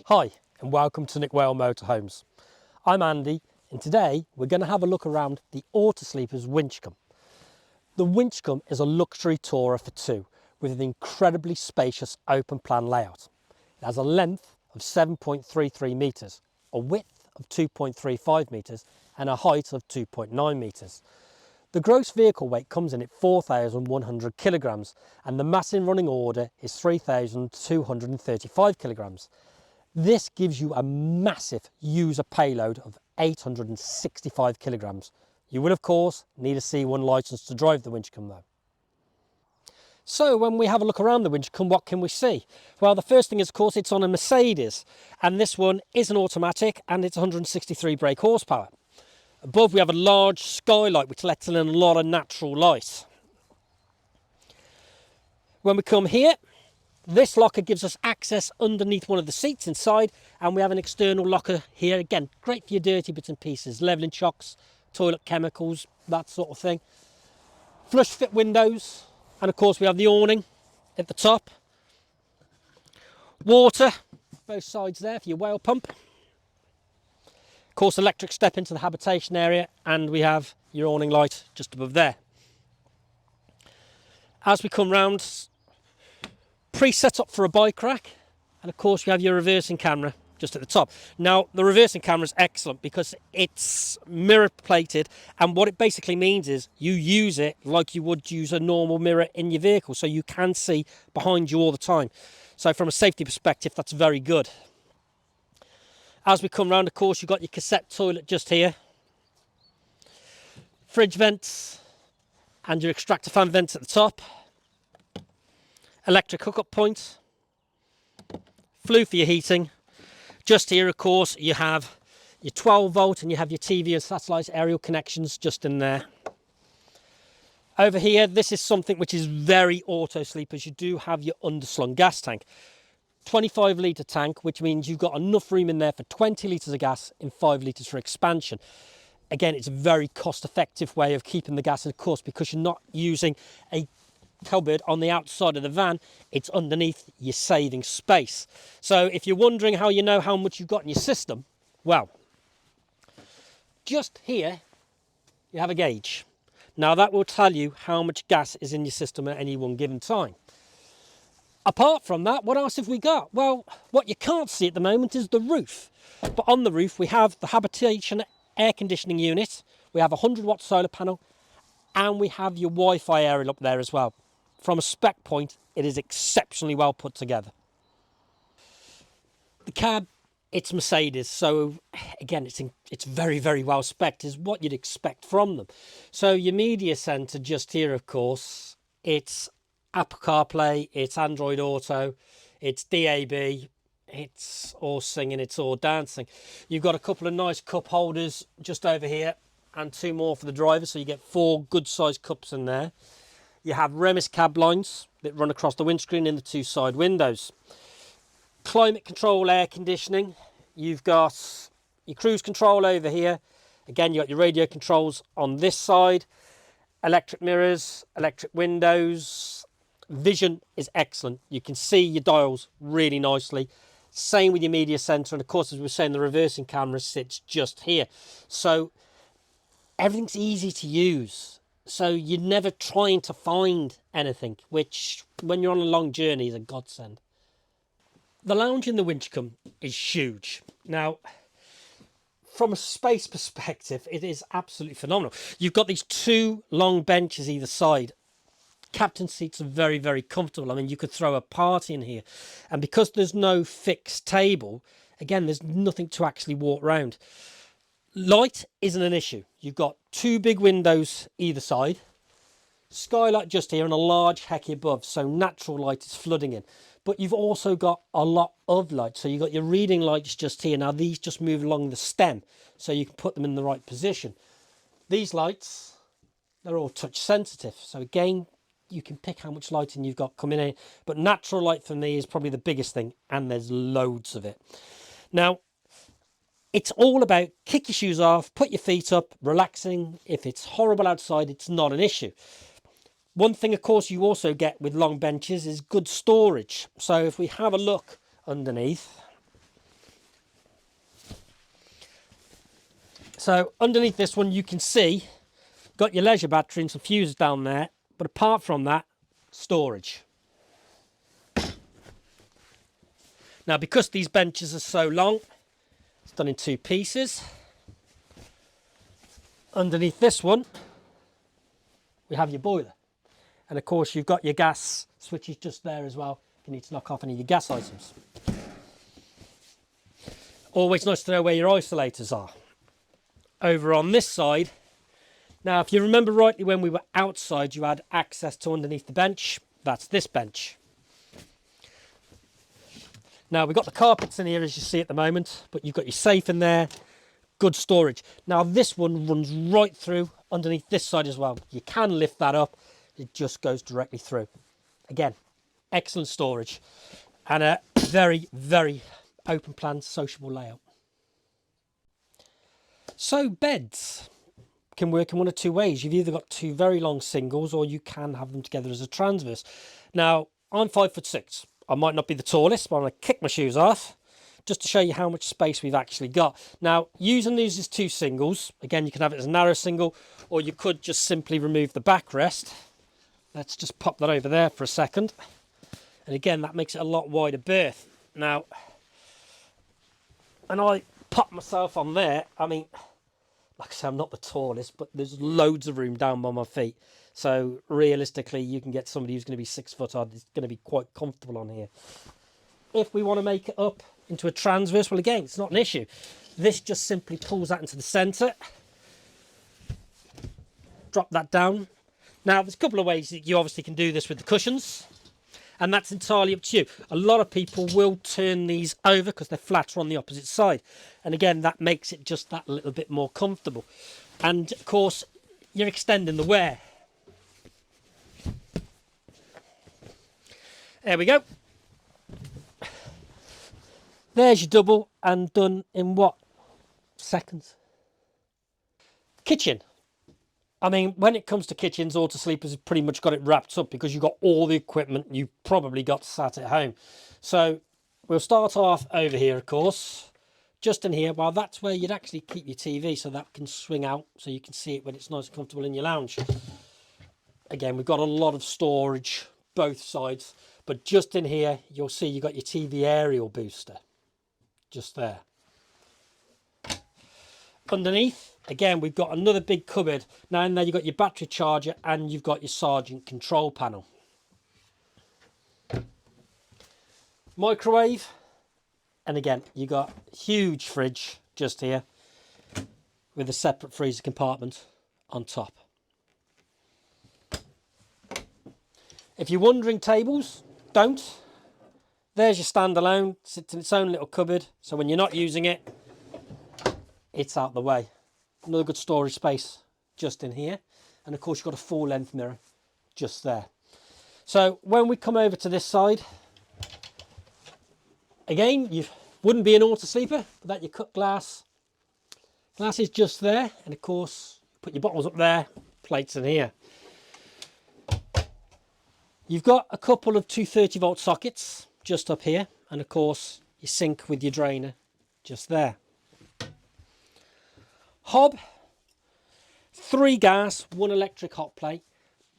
Hi and welcome to Nick Whale Motorhomes. I'm Andy and today we're going to have a look around the Auto-Sleepers Winchcombe. The Winchcombe is a luxury tourer for two with an incredibly spacious open plan layout. It has a length of 7.33 metres, a width of 2.35 metres and a height of 2.9 metres. The gross vehicle weight comes in at 4,100 kilograms and the mass in running order is 3,235 kilograms. This gives you a massive user payload of 865 kilograms. You will of course need a C1 licence to drive the Winchcombe though. So when we have a look around the Winchcombe, what can we see? Well, the first thing is of course it's on a Mercedes, and this one is an automatic and it's 163 brake horsepower. Above we have a large skylight which lets in a lot of natural light. When we come here, this locker gives us access underneath one of the seats inside, and we have an external locker here. Again, great for your dirty bits and pieces, levelling chocks, toilet chemicals, that sort of thing. Flush fit windows, and of course we have the awning at the top. Water, both sides there for your whale pump. Of course, electric step into the habitation area, and we have your awning light just above there. As we come round, pre-set up for a bike rack, and of course you have your reversing camera just at the top. Now the reversing camera is excellent because it's mirror plated, and what it basically means is you use it like you would use a normal mirror in your vehicle, so you can see behind you all the time. So from a safety perspective, that's very good. As we come round, of course, you've got your cassette toilet just here, fridge vents and your extractor fan vents at the top. Electric hookup point, flue for your heating. Just here, of course, you have your 12 volt and you have your TV and satellite aerial connections just in there. Over here, this is something which is very Auto-Sleepers. You do have your underslung gas tank. 25 litre tank, which means you've got enough room in there for 20 litres of gas and 5 litres for expansion. Again, it's a very cost-effective way of keeping the gas in, of course, because you're not using a cupboard on the outside of the van, it's underneath, you're saving space. So if you're wondering how you know how much you've got in your system, well, just here you have a gauge. Now that will tell you how much gas is in your system at any one given time. Apart from that, what else have we got? Well, what you can't see at the moment is the roof, but on the roof we have the habitation air conditioning unit, we have a 100-watt solar panel, and we have your Wi-Fi area up there as well. From a spec point, it is exceptionally well put together. The cab, it's Mercedes, so again, it's very, very well spec'd, is what you'd expect from them. So your media centre just here, of course, it's Apple CarPlay, it's Android Auto, it's DAB, it's all singing, it's all dancing. You've got a couple of nice cup holders just over here, and two more for the driver, so you get 4 good-sized cups in there. You have Remis cab lines that run across the windscreen in the 2 side windows. Climate control air conditioning. You've got your cruise control over here. Again, you've got your radio controls on this side. Electric mirrors, electric windows. Vision is excellent. You can see your dials really nicely. Same with your media centre. And of course, as we were saying, the reversing camera sits just here. So everything's easy to use. So you're never trying to find anything, which when you're on a long journey is a godsend. The lounge in the Winchcombe is huge. Now, from a space perspective, it is absolutely phenomenal. You've got these 2 long benches either side. Captain seats are very, very comfortable. I mean, you could throw a party in here. And because there's no fixed table, again, there's nothing to actually walk around. Light isn't an issue. You've got 2 big windows either side, skylight just here and a large hecky above, so natural light is flooding in. But you've also got a lot of light, so you've got your reading lights just here. Now these just move along the stem, so you can put them in the right position. These lights, they're all touch sensitive, so again, you can pick how much lighting you've got coming in. But natural light for me is probably the biggest thing, and there's loads of it. Now, it's all about kick your shoes off, put your feet up, relaxing. If it's horrible outside, it's not an issue. One thing, of course, you also get with long benches is good storage. So if we have a look underneath, So underneath this one, you can see, got your leisure battery and some fuses down there. But apart from that, storage. Now, because these benches are so long, it's done in 2 pieces. Underneath this one, we have your boiler. And of course, you've got your gas switches just there as well, if you need to knock off any of your gas items. Always nice to know where your isolators are. Over on this side, now if you remember rightly, when we were outside, you had access to underneath the bench. That's this bench. Now, we've got the carpets in here, as you see at the moment, but you've got your safe in there, good storage. Now, this one runs right through underneath this side as well. You can lift that up, it just goes directly through. Again, excellent storage and a very, very open plan, sociable layout. So beds can work in one of 2 ways. You've either got 2 very long singles, or you can have them together as a transverse. Now, I'm 5'6". I might not be the tallest, but I'm going to kick my shoes off just to show you how much space we've actually got. Now, using these as 2 singles, again, you can have it as a narrow single, or you could just simply remove the backrest. Let's just pop that over there for a second. And again, that makes it a lot wider berth. Now, and I pop myself on there, I mean, like I say, I'm not the tallest, but there's loads of room down by my feet. So realistically, you can get somebody who's going to be 6 foot odd, is going to be quite comfortable on here. If we want to make it up into a transverse, well, again, it's not an issue. This just simply pulls that into the centre. Drop that down. Now, there's a couple of ways that you obviously can do this with the cushions, and that's entirely up to you. A lot of people will turn these over because they're flatter on the opposite side. And again, that makes it just that little bit more comfortable. And of course, you're extending the wear. There we go. There's your double, and done in what? Seconds. Kitchen. I mean, when it comes to kitchens, Auto-Sleepers have pretty much got it wrapped up, because you've got all the equipment you've probably got sat at home. So we'll start off over here, of course, just in here. Well, that's where you'd actually keep your TV, so that can swing out so you can see it when it's nice and comfortable in your lounge. Again, we've got a lot of storage both sides, but just in here, you'll see you've got your TV aerial booster just there. Underneath, again, we've got another big cupboard. Now in there, you've got your battery charger and you've got your Sergeant control panel. Microwave. And again, you've got a huge fridge just here with a separate freezer compartment on top. If you're wondering tables, don't. There's your standalone, sits in its own little cupboard. So when you're not using it, it's out the way. Another good storage space just in here. And of course, you've got a full length mirror just there. So when we come over to this side, again, you wouldn't be an Auto-Sleeper without your cut glass. Glass is just there. And of course, put your bottles up there, plates in here. You've got a couple of 230 volt sockets just up here. And of course, your sink with your drainer just there. Hob, 3 gas, 1 electric hot plate.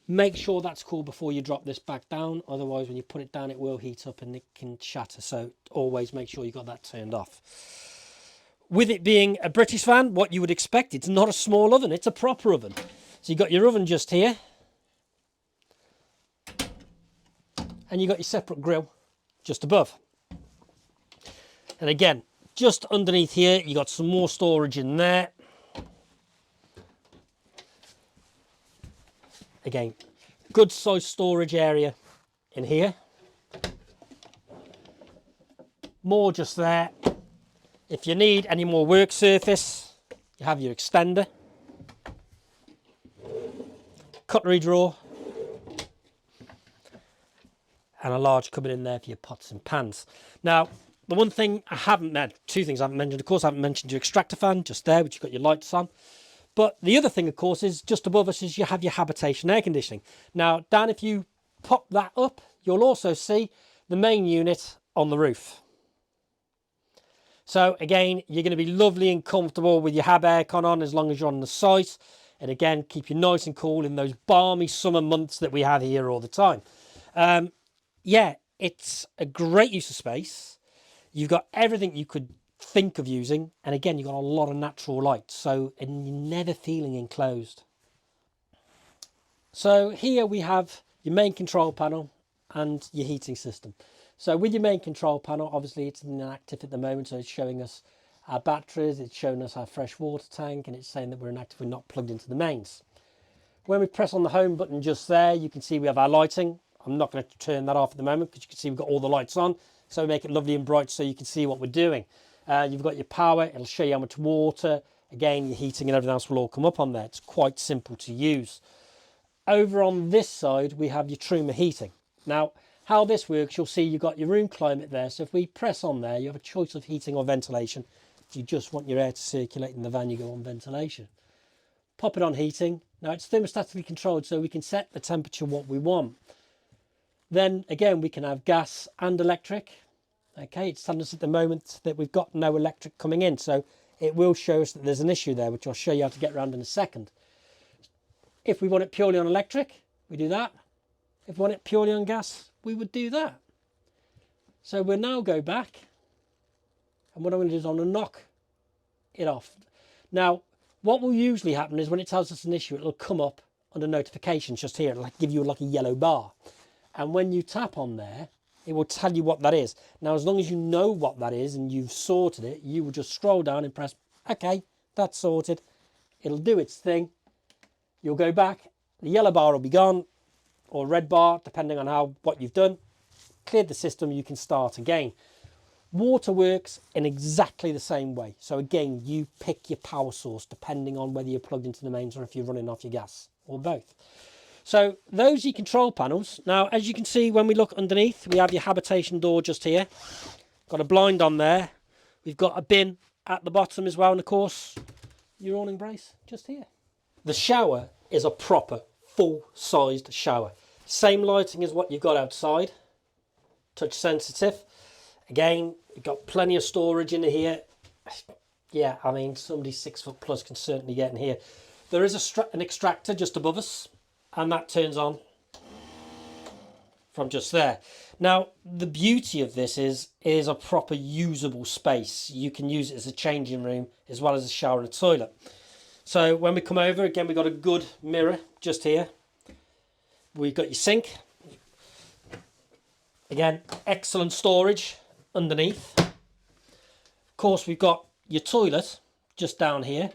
Make sure that's cool before you drop this back down. Otherwise, when you put it down, it will heat up and it can shatter. So always make sure you got that turned off. With it being a British van, what you would expect, it's not a small oven, it's a proper oven. So you've got your oven just here. And you've got your separate grill just above. And again, just underneath here, you got some more storage in there. Again, good size storage area in here. More just there. If you need any more work surface, you have your extender. Cutlery drawer. And a large cupboard in there for your pots and pans. Now, the one thing I haven't mentioned, 2 things I haven't mentioned. Of course, I haven't mentioned your extractor fan just there, which you've got your lights on. But the other thing, of course, is just above us is you have your habitation air conditioning. Now, Dan, if you pop that up, you'll also see the main unit on the roof. So again, you're going to be lovely and comfortable with your hab aircon on as long as you're on the site. And again, keep you nice and cool in those balmy summer months that we have here all the time. Yeah, it's a great use of space. You've got everything you could think of using. And again, you've got a lot of natural light. So, and you're never feeling enclosed. So here we have your main control panel and your heating system. So with your main control panel, obviously it's inactive at the moment. So it's showing us our batteries, it's showing us our fresh water tank, and it's saying that we're inactive, we're not plugged into the mains. When we press on the home button just there, you can see we have our lighting. I'm not going to turn that off at the moment because you can see we've got all the lights on. So we make it lovely and bright so you can see what we're doing. You've got your power, it'll show you how much water. Again, your heating and everything else will all come up on there. It's quite simple to use. Over on this side, we have your Truma heating. Now, how this works, you'll see you've got your room climate there. So if we press on there, you have a choice of heating or ventilation. If you just want your air to circulate in the van, you go on ventilation. Pop it on heating. Now, it's thermostatically controlled, so we can set the temperature what we want. Then, again, we can have gas and electric. Okay, it's telling us at the moment that we've got no electric coming in. So it will show us that there's an issue there, which I'll show you how to get around in a second. If we want it purely on electric, we do that. If we want it purely on gas, we would do that. So we'll now go back, and what I'm going to do is I'm going to knock it off. Now, what will usually happen is when it tells us an issue, it'll come up under notifications just here. It'll give you like a yellow bar. And when you tap on there, it will tell you what that is. Now, as long as you know what that is and you've sorted it, you will just scroll down and press, okay, that's sorted. It'll do its thing. You'll go back, the yellow bar will be gone, or red bar, depending on what you've done. Cleared the system, you can start again. Water works in exactly the same way. So again, you pick your power source depending on whether you're plugged into the mains or if you're running off your gas, or both. So those are your control panels. Now, as you can see, when we look underneath, we have your habitation door just here. Got a blind on there. We've got a bin at the bottom as well, and of course, your awning brace just here. The shower is a proper full-sized shower. Same lighting as what you've got outside. Touch sensitive. Again, you've got plenty of storage in here. Yeah, I mean, somebody 6 foot plus can certainly get in here. There is an extractor just above us, and that turns on from just there. Now, the beauty of this is a proper usable space. You can use it as a changing room as well as a shower and a toilet. So when we come over, again, we've got a good mirror just here. We've got your sink. Again, excellent storage underneath. Of course, we've got your toilet just down here.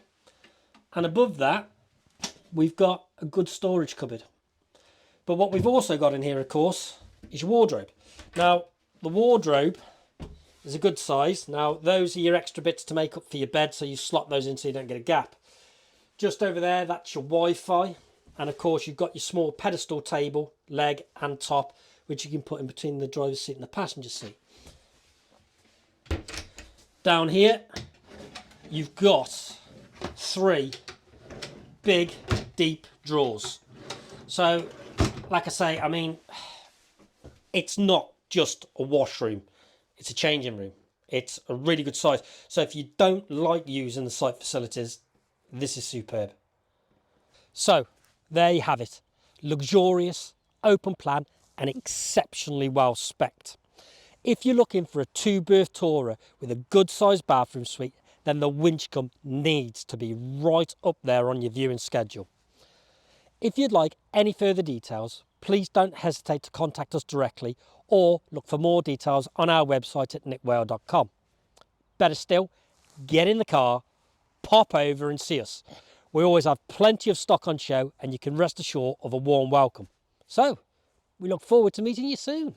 And above that, we've got a good storage cupboard. But what we've also got in here, of course, is your wardrobe. Now, the wardrobe is a good size. Now, those are your extra bits to make up for your bed, so you slot those in so you don't get a gap. Just over there, that's your Wi-Fi. And of course, you've got your small pedestal table, leg and top, which you can put in between the driver's seat and the passenger seat. Down here, you've got 3 big, deep drawers. So, like I say, I mean, it's not just a washroom. It's a changing room. It's a really good size. So if you don't like using the site facilities, this is superb. So there you have it. Luxurious, open plan and exceptionally well spec'd. If you're looking for a 2-berth tourer with a good sized bathroom suite, then the Winchcombe needs to be right up there on your viewing schedule. If you'd like any further details, please don't hesitate to contact us directly or look for more details on our website at nickwayle.com. Better still, get in the car, pop over and see us. We always have plenty of stock on show and you can rest assured of a warm welcome. So, we look forward to meeting you soon.